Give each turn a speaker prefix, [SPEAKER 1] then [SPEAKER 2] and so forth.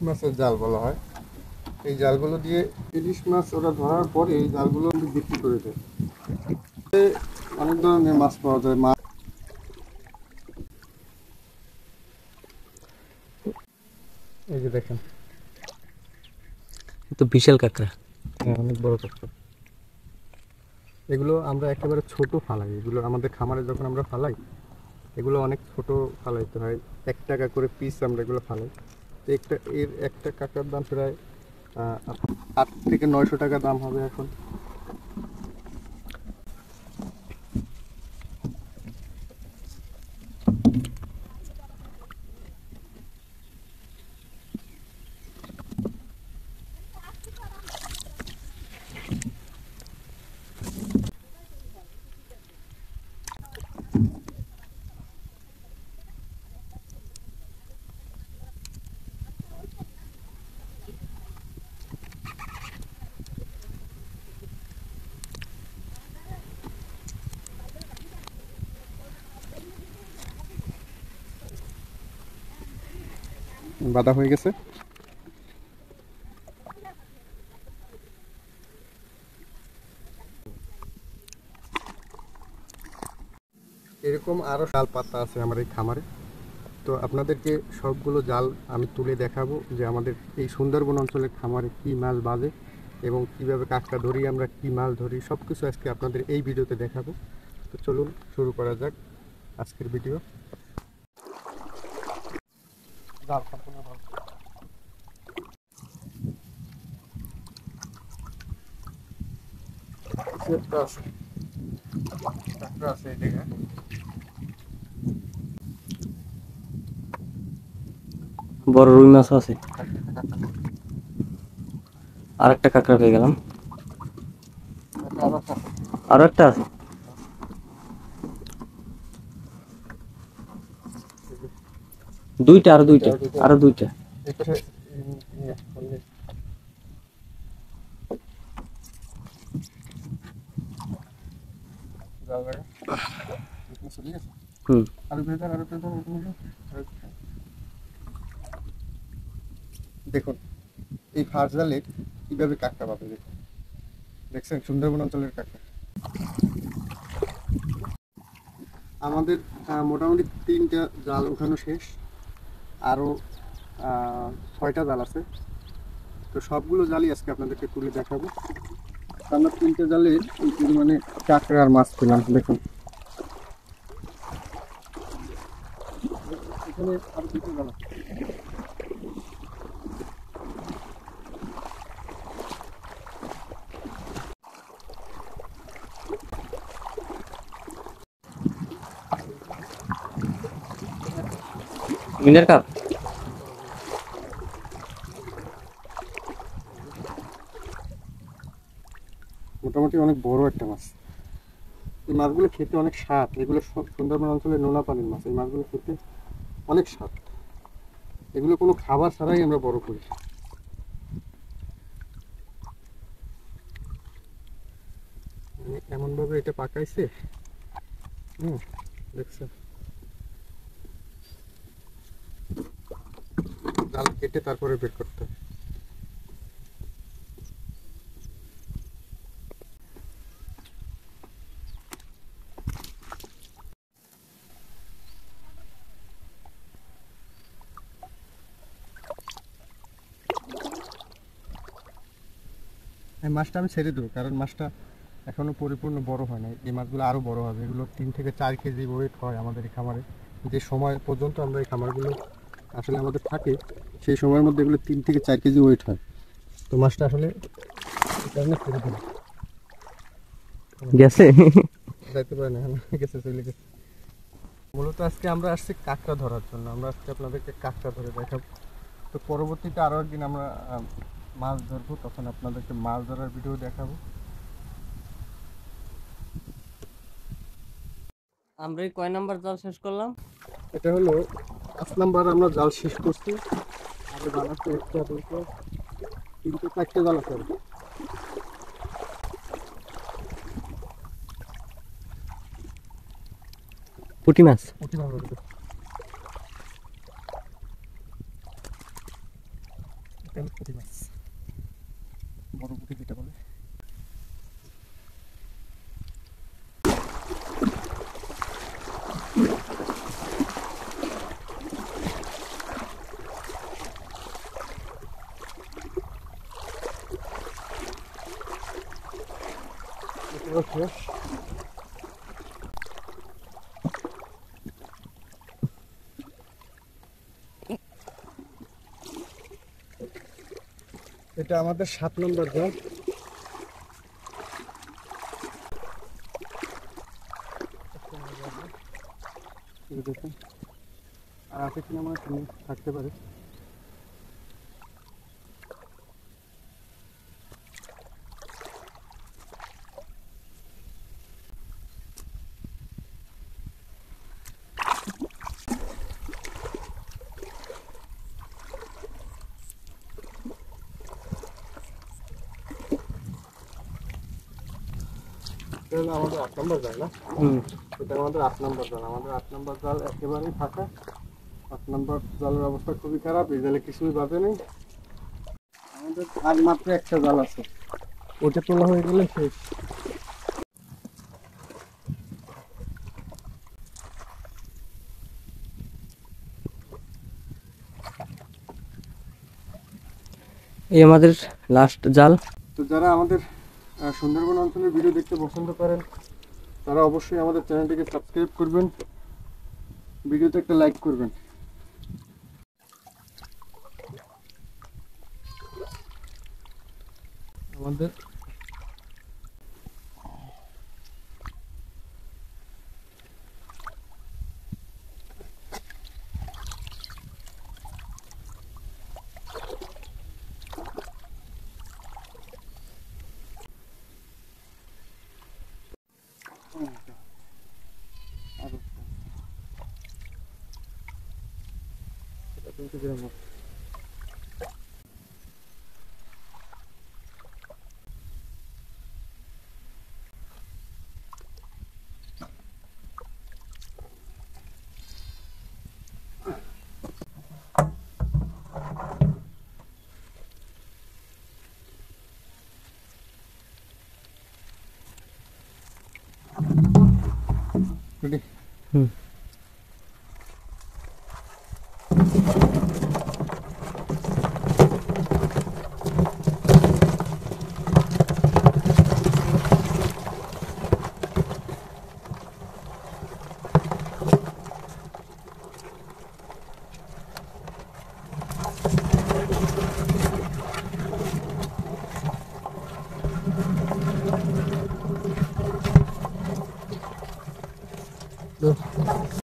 [SPEAKER 1] মাছের জাল বলা হয়। এই জালগুলো দিয়ে ইলিশ মাছ ওরা ধরার পরে এই জালগুলো বিক্রি করে দেয়। অনেক ধরনের মাছ পাওয়া যায়। মাছ এই যে দেখেন,
[SPEAKER 2] তো বিশাল কাঁকড়া।
[SPEAKER 1] হ্যাঁ অনেক বড় কাঁকড়া। এগুলো আমরা একেবারে ছোট ফালাই, এগুলো আমাদের খামারে যখন আমরা ফালাই এগুলো অনেক ছোট ফালাইতে হয়। 1 টাকা করে পিস আমরা এগুলো ফালাই। তো একটা কাঁকড়ার দাম প্রায় 8 থেকে 900 টাকা দাম হবে এখন। বাঁধা হয়ে গেছে। এরকম আরও জাল পাতা আছে আমার এই খামারে। তো আপনাদেরকে সবগুলো জাল আমি তুলে দেখাবো যে আমাদের এই সুন্দরবন অঞ্চলের খামারে কী মাছ বাজে এবং কীভাবে কাঁকড়া ধরি, আমরা কী মাছ ধরি, সব কিছু আজকে আপনাদের এই ভিডিওতে দেখাবো। তো চলুন শুরু করা যাক আজকের ভিডিও। জাল সম্পূর্ণ ভালো আছে, কাঁকড়া আছে এই জায়গায়।
[SPEAKER 2] বড় রুই মাছ আছে। আর একটা কাঁকড়া পেয়ে গেলাম। আরো একটা আছে। দুইটা, আরো দুইটা। হুম।
[SPEAKER 1] দেখুন এই ফার্স্ট জালে কিভাবে কাঁকড়া পাবে, দেখুন দেখছেন সুন্দরবন অঞ্চলের কাঁকড়া। আমাদের মোটামুটি 3টা জাল উঠানো শেষ, আরও 6টা জাল আছে। তো সবগুলো জালই আজকে আপনাদেরকে তুলে দেখাবো। আমরা 3টে জালে এই পরিমাণে কাঁকড়া আর মাছ পেলাম। দেখুন এখানে আরো 2টা জাল আছে।
[SPEAKER 2] মিনার কাপ।
[SPEAKER 1] মোটামুটি অনেক বড় একটা মাছ। এই মাছগুলো খেতে অনেক স্বাদ, এগুলো সুন্দরবন অঞ্চলের নোনা পানির মাছ। এই মাছগুলো খেতে অনেক স্বাদ, এগুলো কোনো খাবার ছাড়াই আমরা বড় করি। এমনভাবে এটা পাকাইছে, দেখছেন, জাল কেটে তারপরে বের করতে হয়। এই মাছটা আমি ছেড়ে দেবো, কারণ মাছটা এখনো পরিপূর্ণ বড় হয় না। এই মাছগুলো আরো বড় হবে, এগুলো 3 থেকে 4 কেজি ওয়েট হয় আমাদের এই খামারে। যে সময় পর্যন্ত আমরা এই খামারগুলো আসলে আমাদের থাকে সেই সময়ের মধ্যে এগুলো 3 থেকে 4 কেজি ওয়েট হয়। তো মাছটা আসলে এই কারণে ছেড়ে দেবো।
[SPEAKER 2] গেছে।
[SPEAKER 1] যাইতে পারে না, গেছে, চলে গেছে। মূলত আজকে আমরা আসছি কাঁকড়া ধরার জন্য, আমরা আজকে আপনাদেরকে কাঁকড়া ধরে দেখাবো। তো পরবর্তীতে আরও একদিন আমরা মাছ ধরবো, তখন আপনাদেরকে মাছ ধরার ভিডিও দেখাবো।
[SPEAKER 2] আমরা এই কয় নাম্বার জাল শেষ করলাম?
[SPEAKER 1] এটা হলো 5 নাম্বার আমরা জাল শেষ করছি। আগে বানাচ্ছে 1টা 2টা 3টে 4টে জাল আছে।
[SPEAKER 2] পুঁটি মাছ।
[SPEAKER 1] এটা হলো পুঁটি মাছ, বড় পুঁটি যেটা বলে। এটাও শেষ। এটা আমাদের 7 নম্বর জাল। এই দেখুন, আর আছে কিনা আমার থাকতে পারে। এটা হলো আমাদের 8 নম্বর জাল না? এটা আমাদের 8 নম্বর জাল। আমাদের 8 নম্বর জাল একেবারেই ফাঁকা। 8 নম্বর জালের অবস্থা খুবই খারাপ, এই জালে কিছুই বাজে নেই। আমাদের আর মাত্র একটা জাল আছে, ওটা তোলা হয়ে গেলে শেষ।
[SPEAKER 2] এই আমাদের লাস্ট জাল।
[SPEAKER 1] তো যারা আমাদের সুন্দরবন অঞ্চলের ভিডিও দেখতে পছন্দ করেন তারা অবশ্যই আমাদের চ্যানেলটিকে সাবস্ক্রাইব করবেন, ভিডিওতে একটা লাইক করবেন। আমাদের এটা 3 গ্রাম মাছ। Ready?